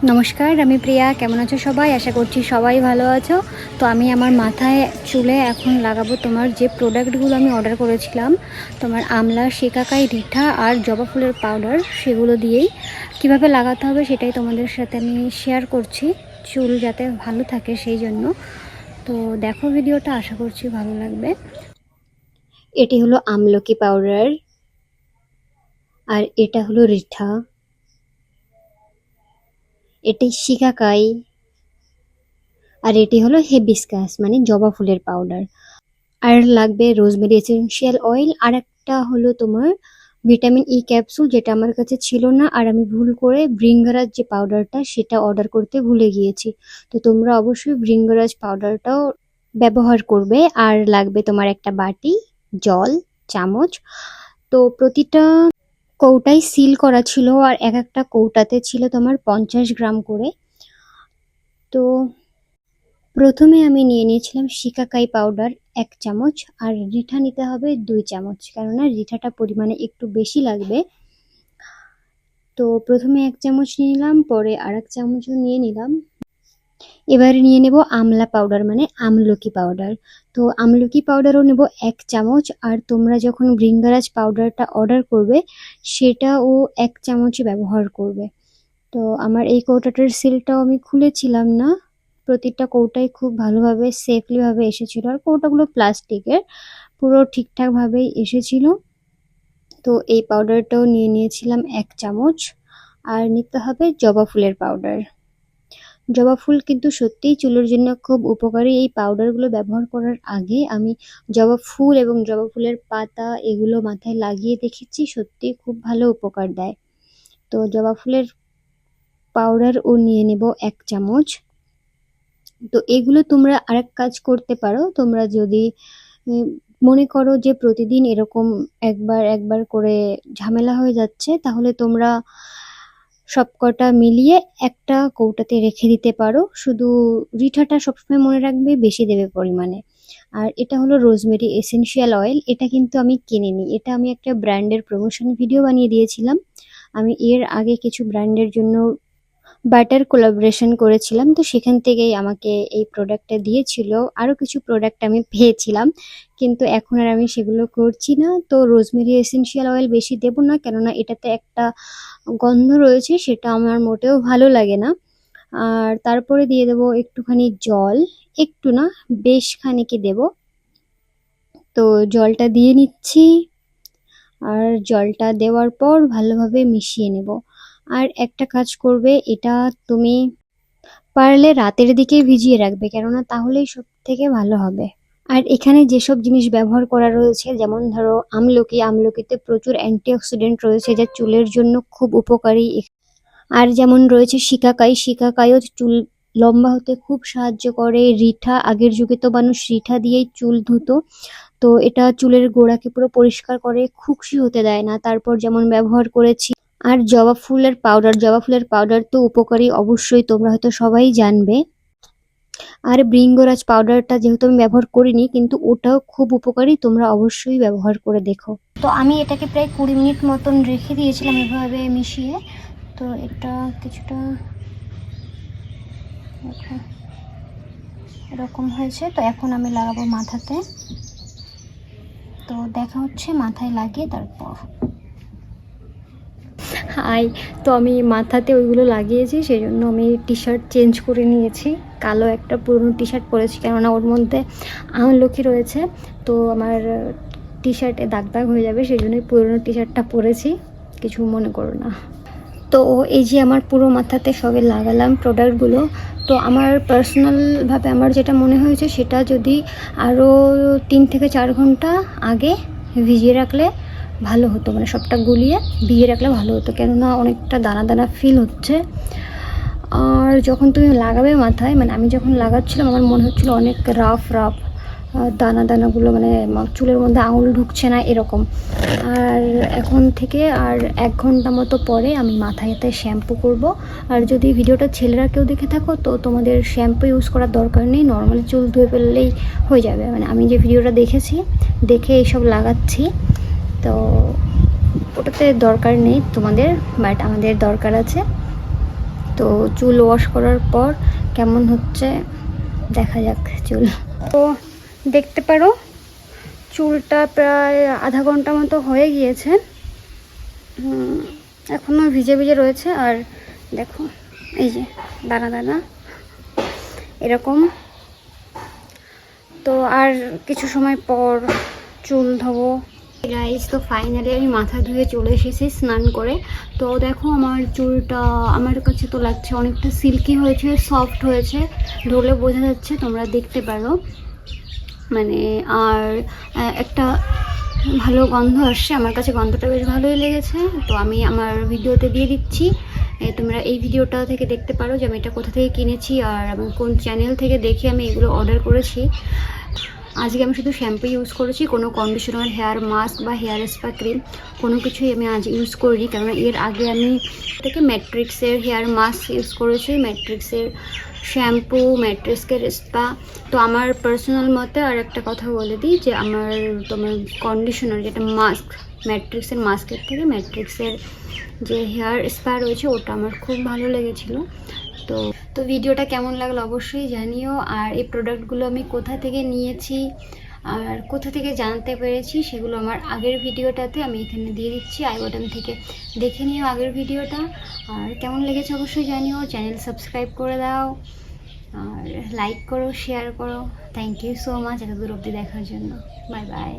নমস্কার, আমি প্রিয়া। কেমন আছো সবাই? আশা করছি সবাই ভালো আছো। তো আমি আমার মাথায় চুলে এখন লাগাবো তোমার যে প্রোডাক্টগুলো আমি অর্ডার করেছিলাম, তোমার আমলা, শিকাকাই, রিঠা আর জবা ফুলের পাউডার, সেগুলো দিয়েই কিভাবে লাগাতে হবে সেটাই তোমাদের সাথে আমি শেয়ার করছি, চুল যাতে ভালো থাকে সেই জন্য। তো দেখো ভিডিওটা, আশা করছি ভালো লাগবে। এটি হলো আমলকি পাউডার, আর এটা হলো রিঠা, এটি শিকাকাই, আর এটি হলো হিবিস্কাস মানে জবা ফুলের পাউডার। আর লাগবে রোজমেরি এসেনশিয়াল অয়েল, আর একটা হলো তোমার ভিটামিন ই ক্যাপসুল, যেটা আমার কাছে ছিল না, আর আমি ভুল করে ভৃঙ্গরাজ যে পাউডারটা সেটা অর্ডার করতে ভুলে গিয়েছি। তো তোমরা অবশ্যই ভৃঙ্গরাজ পাউডারটাও ব্যবহার করবে। আর লাগবে তোমার একটা বাটি, জল, চামচ। তো প্রতিটা কৌটাই সিল করা ছিল, আর এক একটা কৌটাতে ছিল তোমার 50 গ্রাম করে। তো প্রথমে আমি নিয়ে নিয়েছিলাম শিকাকাই পাউডার 1 চামচ, আর রিঠা নিতে হবে 2 চামচ, কেননা রিঠাটা পরিমাণে একটু বেশি লাগবে। তো প্রথমে 1 চামচ নিয়ে নিলাম, পরে আর 1 চামচও নিয়ে নিলাম। এবারে নিয়ে নেব আমলা পাউডার মানে আমলকি পাউডার। তো আমলকি পাউডারও নেব 1 চামচ, আর তোমরা যখন ভৃঙ্গরাজ পাউডারটা অর্ডার করবে সেটাও 1 চামচই ব্যবহার করবে। তো আমার এই কৌটাটার সিলটাও আমি খুলেছিলাম না, প্রতিটা কৌটাই খুব ভালোভাবে সেফলি ভাবে এসেছিল, আর কৌটাগুলো প্লাস্টিকের, পুরো ঠিকঠাক ভাবেই এসেছিল। তো এই পাউডারটাও নিয়ে নিয়েছিলাম 1 চামচ। আর নিতে হবে জবা ফুলের পাউডার। জবা ফুল কিন্তু সত্যিই চুলের জন্য খুব উপকারী। এই পাউডারগুলো ব্যবহার করার আগে আমি জবা ফুল এবং জবা ফুলের পাতা এগুলো মাথায় লাগিয়ে দেখেছি, সত্যিই খুব ভালো উপকার দেয়। তো জবা ফুলের পাউডারও নিয়ে নেব 1 চামচ। তো এগুলো তোমরা আরেক কাজ করতে পারো, তোমরা যদি মনে করো যে প্রতিদিন এরকম একবার একবার করে ঝামেলা হয়ে যাচ্ছে, তাহলে তোমরা সবকটা মিলিয়ে একটা কৌটাতে রেখে দিতে পারো। শুধু রিঠাটা সবসময় মনে রাখবে বেশি দেবে পরিমাণে। আর এটা হলো রোজমেরি এসেনশিয়াল অয়েল, এটা কিন্তু আমি কিনিনি, এটা আমি একটা ব্র্যান্ডের প্রমোশন ভিডিও বানিয়ে দিয়েছিলাম। আমি এর আগে কিছু ব্র্যান্ডের জন্য বাটার কোলাবোরেশন করেছিলাম, তো সেখান থেকেই আমাকে এই প্রোডাক্টটা দিয়েছিল। আরও কিছু প্রোডাক্ট আমি পেয়েছিলাম, কিন্তু এখন আর আমি সেগুলো করছি না। তো রোজমেরি এসেনশিয়াল অয়েল বেশি দেব না, কেননা এটাতে একটা গন্ধ রয়েছে, সেটা আমার মোটেও ভালো লাগে না। আর তারপরে দিয়ে দেবো একটুখানি জল, একটু না বেশ খানিকই দেব। তো জলটা দিয়ে নিচ্ছি, আর জলটা দেওয়ার পর ভালোভাবে মিশিয়ে নেব। আর একটা কাজ করবে, এটা তুমি পারলে রাতের দিকে ভিজিয়ে রাখবে, কেননা তাহলেই সব থেকে ভালো হবে। আর এখানে যেসব জিনিস ব্যবহার করা রয়েছে, যেমন ধরো আমলকি, আমলকিতে প্রচুর অ্যান্টিঅক্সিডেন্ট রয়েছে যা চুলের জন্য খুব উপকারী। আর যেমন রয়েছে শিকাকাই, শিকাকাইও চুল লম্বা হতে খুব সাহায্য করে। রিঠা, আগের যুগে তো মানুষ রিঠা দিয়েই চুল ধুতো, তো এটা চুলের গোড়াকে পুরো পরিষ্কার করে, খুশকি হতে দেয় না। তারপর যেমন ব্যবহার করেছি। আর জবা ফুলের পাউডার, জবা ফুলের পাউডার তো উপকারী অবশ্যই, তোমরা হয়তো সবাই জানবে। আর ভৃঙ্গরাজ পাউডারটা যেহেতু আমি ব্যবহার করিনি, কিন্তু ওটাও খুব উপকারী, তোমরা অবশ্যই ব্যবহার করে দেখো। তো আমি এটাকে প্রায় 20 মিনিট মতন রেখে দিয়েছিলাম এভাবে মিশিয়ে। তো এটা কিছুটা এরকম হয়েছে। তো এখন আমি লাগাবো মাথাতে। তো দেখা হচ্ছে মাথায় লাগিয়ে তারপর। হাই, তো আমি মাথাতে ওইগুলো লাগিয়েছি, সেই জন্য আমি টি শার্ট চেঞ্জ করে নিয়েছি। কালো একটা পুরনো টি শার্ট পরেছি, কেননা ওর মধ্যে আমলকি রয়েছে, তো আমার টি শার্টে দাগ দাগ হয়ে যাবে, সেই জন্যই পুরনো টি শার্টটা পরেছি, কিছু মনে করো না। তো এই যে আমার পুরো মাথাতে সবে লাগালাম প্রোডাক্টগুলো। তো আমার পার্সোনালভাবে আমার যেটা মনে হয়েছে, সেটা যদি আরও 3 থেকে 4 ঘন্টা আগে ভিজিয়ে রাখলে ভালো হতো, মানে সবটা গুলিয়ে ভিজিয়ে রাখলে ভালো হতো, কেননা অনেকটা দানা দানা ফিল হচ্ছে। আর যখন তুমি লাগাবে মাথায়, মানে আমি যখন লাগাচ্ছিলাম আমার মনে হচ্ছিলো অনেক রাফ রাফ দানা দানাগুলো, মানে চুলের মধ্যে আঙুল ঢুকছে না এরকম। আর এখন থেকে আর 1 ঘন্টা মতো পরে আমি মাথায়তে শ্যাম্পু করব। আর যদি ভিডিওটা ছেলেরা কেউ দেখে থাকো, তো তোমাদের শ্যাম্পু ইউজ করার দরকার নেই, নর্মালি চুল ধুয়ে ফেললেই হয়ে যাবে। মানে আমি যে ভিডিওটা দেখেছি, দেখে এইসব লাগাচ্ছি, তো ওটাতে দরকার নেই তোমাদের, বাট আমাদের দরকার আছে। তো তো চুল ওয়াশ করার পর কেমন হচ্ছে দেখা যাক চুল। তো দেখতে পারো চুলটা প্রায় আধা ঘন্টা মতো হয়ে গিয়েছে, এখনও ভিজে ভিজে রয়েছে। আর দেখো এই যে দানা দানা এরকম। তো আর কিছু সময় পর চুল ধোবো। গাইস, তো ফাইনালি আমি মাথা ধুয়ে চলে এসেছি স্নান করে। তো দেখো আমার চুলটা আমার কাছে তো লাগছে অনেকটা সিল্কি হয়েছে, সফট হয়েছে, ধরলে বোঝা যাচ্ছে, তোমরা দেখতে পারো। মানে আর একটা ভালো গন্ধ আসছে, আমার কাছে গন্ধটা বেশ ভালোই লেগেছে। তো আমি আমার ভিডিওতে দিয়ে দিচ্ছি, তোমরা এই ভিডিওটা থেকে দেখতে পারো যে আমি এটা কোথা থেকে কিনেছি আর আমি কোন চ্যানেল থেকে দেখে আমি এগুলো অর্ডার করেছি। আজকে আমি শুধু শ্যাম্পু ইউজ করেছি, কোনো কন্ডিশনার, হেয়ার মাস্ক বা হেয়ার স্পা ক্রিম কোনো কিছুই আমি আজ ইউজ করিনি। কেননা এর আগে আমি থেকে ম্যাট্রিক্সের হেয়ার মাস্ক ইউজ করেছি, ম্যাট্রিক্সের শ্যাম্পু, ম্যাট্রিক্সের স্পা। তো আমার পার্সোনাল মতে আর একটা কথা বলে দিই যে আমার তোমার কন্ডিশনার যেটা মাস্ক, ম্যাট্রিক্সের মাস্কের থেকে ম্যাট্রিক্সের যে হেয়ার স্পা রয়েছে ওটা আমার খুব ভালো লেগেছিলো। তো ভিডিওটা কেমন লাগলো অবশ্যই জানিও। আর এই প্রোডাক্টগুলো আমি কোথা থেকে নিয়েছি আর কোথা থেকে জানতে পেরেছি সেগুলো আমার আগের ভিডিওটাতে আমি এখানে দিয়ে দিচ্ছি, আই বাটন থেকে দেখে নিও আগের ভিডিওটা। আর কেমন লেগেছে অবশ্যই জানিও, চ্যানেল সাবস্ক্রাইব করে দাও আর লাইক করো, শেয়ার করো। থ্যাংক ইউ সো মাচ এত দূর অবধি দেখার জন্য। Bye bye.